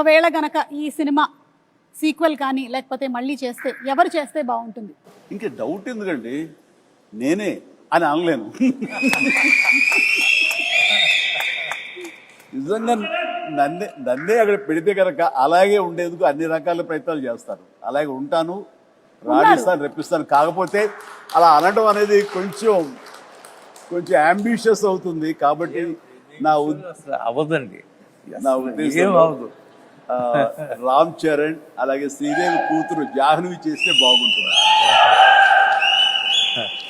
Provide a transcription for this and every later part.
ఒకవేళ గనక ఈ సినిమా సీక్వెల్ కానీ లేకపోతే మళ్ళీ చేస్తే ఎవరు చేస్తే బాగుంటుంది? ఇంకా డౌట్ ఎందుకండి, నేనే అని అనలేను. నిజంగా నన్నే అక్కడ పెడితే కనుక అలాగే ఉండేందుకు అన్ని రకాల ప్రయత్నాలు చేస్తాను. అలాగే ఉంటాను, రాణిస్తాను, రెప్పిస్తాను. కాకపోతే అలా అనడం అనేది కొంచెం అంబిషియస్ అవుతుంది. కాబట్టి అవదండి, నా ఉద్దేశం రామ్ చరణ్ అలాగే శ్రీదేవి కూతురు జాహ్నవి చేస్తే బాగుంటుంది.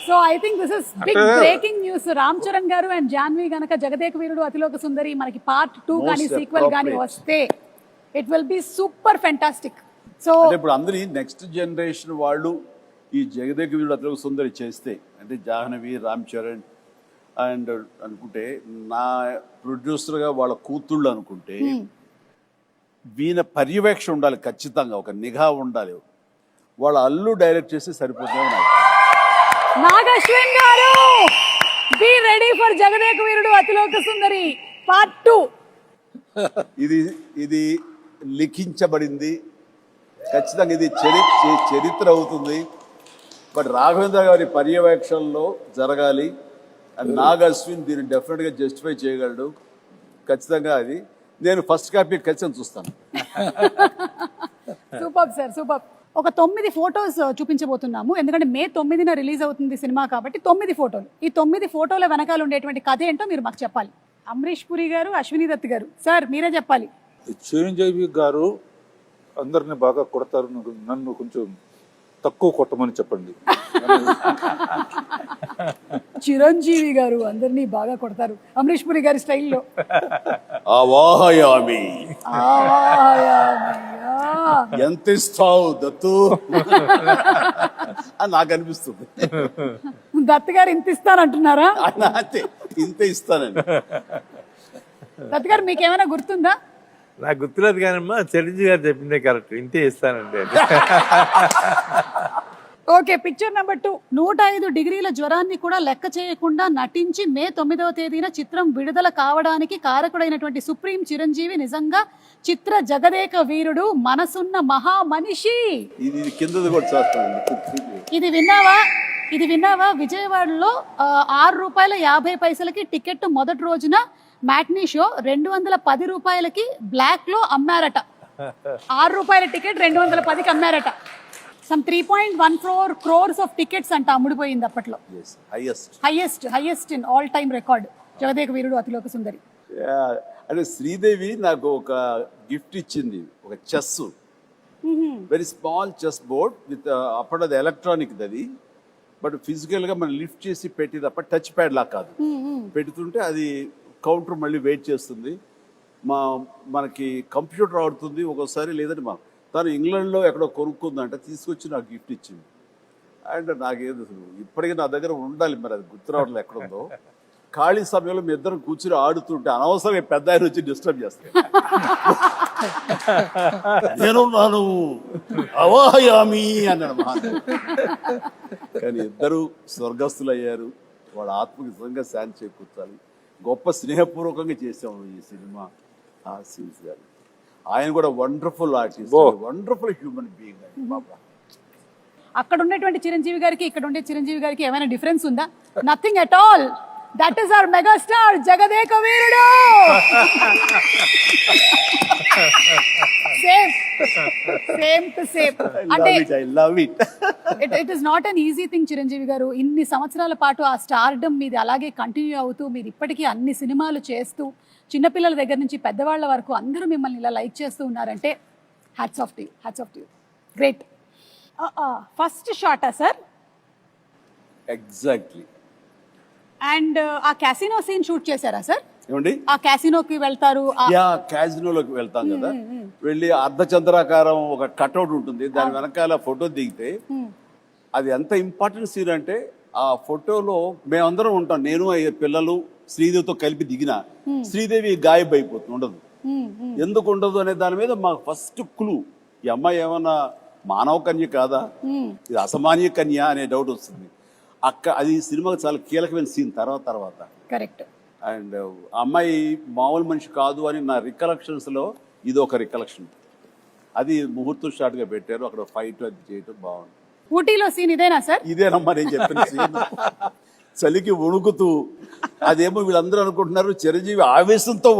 So I think this is big breaking news. Ram Charan గారు అండ్ జాహ్నవి గనక జగదేక వీరుడు అతిలోక సుందరి మనకి పార్ట్ 2 కానీ సీక్వెల్ కానీ వస్తే it will be super fantastic. So ఇప్పుడు అందరి నెక్స్ట్ జనరేషన్ వాళ్ళు ఈ జగదేక వీరుడు అతిలోక సుందరి చేస్తే, అంటే జాహ్నవి, రామ్ చరణ్ అండ్ అనుకుంటే నా ప్రొడ్యూసర్గా వాళ్ళ కూతుళ్ళు అనుకుంటే వీణ పర్యవేక్షణ ఉండాలి, ఖచ్చితంగా ఒక నిఘా ఉండాలి. వాళ్ళ అల్లు డైరెక్ట్ చేస్తే సరిపోతుంది. నాగశ్విన్ గారు, be ready for Jagadeka Veerudu Athiloka Sundari part 2. ఇది లిఖించబడింది, ఖచ్చితంగా ఇది చరిత్ర అవుతుంది. బట్ రాఘవేంద్ర గారి పర్యవేక్షణలో జరగాలి. అండ్ నాగ్ అశ్విన్ దీన్ని డెఫినెట్గా జస్టిఫై చేయగలడు. ఖచ్చితంగా అది నేను ఫస్ట్ కాపీ ఖచ్చితంగా చూస్తాను. Super sir, super. ఒక 9 ఫోటోస్ చూపించబోతున్నాము, ఎందుకంటే మే 9న రిలీజ్ అవుతుంది సినిమా కాబట్టి 9 ఫోటోలు. ఈ 9 ఫోటోల వెనకాల ఉండేటువంటి కథ ఏంటో మీరు మాకు చెప్పాలి. అమరీష్ పురి గారు, అశ్విని దత్ గారు, సార్ మీరే చెప్పాలి. చిరంజీవి గారు అందరిని బాగా కొడతారు, నన్ను కొంచెం తక్కువ కొట్టమని చెప్పండి. చిరంజీవి గారు అందరినీ బాగా కొడతారు అమరీష్ పురి గారి స్టైల్లో. ఆవాహయామి, ఎంత ఇస్తావు దత్తు అని నాకు అనిపిస్తుంది. దత్ గారు ఇంత ఇస్తానంటున్నారా? అంతే, ఇంత ఇస్తానండి. దత్ గారు మీకేమైనా గుర్తుందా? నాకు గుర్తులేదు కానమ్మా, చిరంజీవి గారు చెప్పిందే కరెక్ట్, ఇంతే ఇస్తానండి. Okay, picture number 2. 105 డిగ్రీల జ్వరాన్ని కూడా లెక్క చేయకుండా నటించి మే 9వ తేదీన చిత్రం విడుదల కావడానికి కారకుడైనటువంటి సుప్రీం చిరంజీవి నిజంగా చిత్ర జగదేక వీరుడు, మనసున్న మహా మనిషి. ఇది కిందది కూడా చేస్తానండి. ఇది విన్నావా? విజయవాడలో ₹6.50 టికెట్ మొదటి రోజున మ్యాట్నీ షో 210 రూపాయలకి బ్లాక్ లో అమ్మారట. ₹6 టికెట్ 210కి అమ్మారట. సమ్ 3.14 crores ఆఫ్ టికెట్స్ అంట అమ్ముడిపోయింది అప్పట్లో. Highest in all time record Jagadeka Veerudu Athiloka Sundari. అంటే శ్రీదేవి నాకు ఒక గిఫ్ట్ ఇచ్చింది, ఒక chess, very small chess board with అప్పుడు అది ఎలక్ట్రానిక్ అది, బట్ ఫిజికల్ గా మనం లిఫ్ట్ చేసి పెట్టి తప్ప టచ్ ప్యాడ్ లా కాదు. పెడుతుంటే అది కౌంటర్ మళ్ళీ వెయిట్ చేస్తుంది. మనకి కంప్యూటర్ ఆడుతుంది ఒక్కోసారి, లేదంటే తను ఇంగ్లాండ్లో ఎక్కడో కొనుక్కుందంటే తీసుకొచ్చి నాకు గిఫ్ట్ ఇచ్చింది. అండ్ నాకేదో ఇప్పటికీ నా దగ్గర ఉండాలి, మరి అది గుర్తు రావట్లేదు ఎక్కడుందో. ఖాళీ సమయంలో మీ ఇద్దరం కూర్చుని ఆడుతుంటే అనవసరంగా పెద్ద ఆయన వచ్చి డిస్టర్బ్ చేస్తాను. నేనున్నాను అవాహయామి అన్నాడు. కానీ ఇద్దరు స్వర్గస్థులు అయ్యారు. వాళ్ళ ఆత్మకి నిజంగా శాంతి చేకూర్చాలి. గొప్ప స్నేహపూర్వకంగా చేసాము ఈ సినిమా. సీన్స్ గారు ఆయన కూడా wonderful artist, wonderful human being అండి బాబా. అక్కడ ఉన్నటువంటి చిరంజీవి గారికి ఇక్కడ ఉండే చిరంజీవి గారికి ఏమైనా డిఫరెన్స్ ఉందా? Nothing at all. That is our megastar Jagadeka Veerudu. Same to same. అంటే it is not an easy thing Chiranjeevi garu. ఇన్ని సంవత్సరాల పాటు ఆ స్టార్డమ్ మీది అలాగే కంటిన్యూ అవుతూ మీరు ఇప్పటికీ అన్ని సినిమాలు చేస్తూ చిన్నపిల్లల దగ్గర నుంచి పెద్దవాళ్ళ వరకు అందరూ మిమ్మల్ని ఇలా లైక్ చేస్తూ ఉన్నారంటే hats off to you, hats off to you. Great. First షాటా సార్? ఎగ్జాక్ట్లీ. అండ్ ఆ క్యాసినో సీన్ షూట్ చేశారా సార్? ఏమండి, ఆ క్యాసినోకి వెళ్తారు, క్యాసినోలోకి వెళ్తాం కదా, వెళ్ళి అర్ధచంద్రాకారం ఒక కట్అవుట్ ఉంటుంది, దాని వెనకాల ఫోటో దిగితే అది ఎంత ఇంపార్టెంట్ సీన్ అంటే ఆ ఫోటోలో మేమందరం ఉంటాం. నేను పిల్లలు శ్రీదేవితో కలిపి దిగిన శ్రీదేవి గాయబ్ అయిపోతుంది, ఉండదు. ఎందుకు ఉండదు అనే దాని మీద మాకు ఫస్ట్ క్లూ, ఈ అమ్మాయి ఏమన్నా మానవ కన్య కాదా, ఇది అసామాన్య కన్య అనే డౌట్ వస్తుంది. అది సినిమాకి చాలా కీలకమైన సీన్ తర్వాత. కరెక్ట్. అండ్ అమ్మాయి మామూలు మనిషి కాదు అని నా రికలెక్షన్స్ లో ఇది ఒక రికలెక్షన్. అది ముహూర్తం షాట్గా పెట్టారు, అక్కడ ఫైట్ అది చేయటం బాగుంది. ఊటీలో సీన్ ఇదేనా సార్? ఇదేనమ్మా నేను చెప్పిన scene. చలికి వణుకుతూ, అదేమో వీళ్ళందరూ అనుకుంటున్నారు చిరంజీవి ఆవేశంతో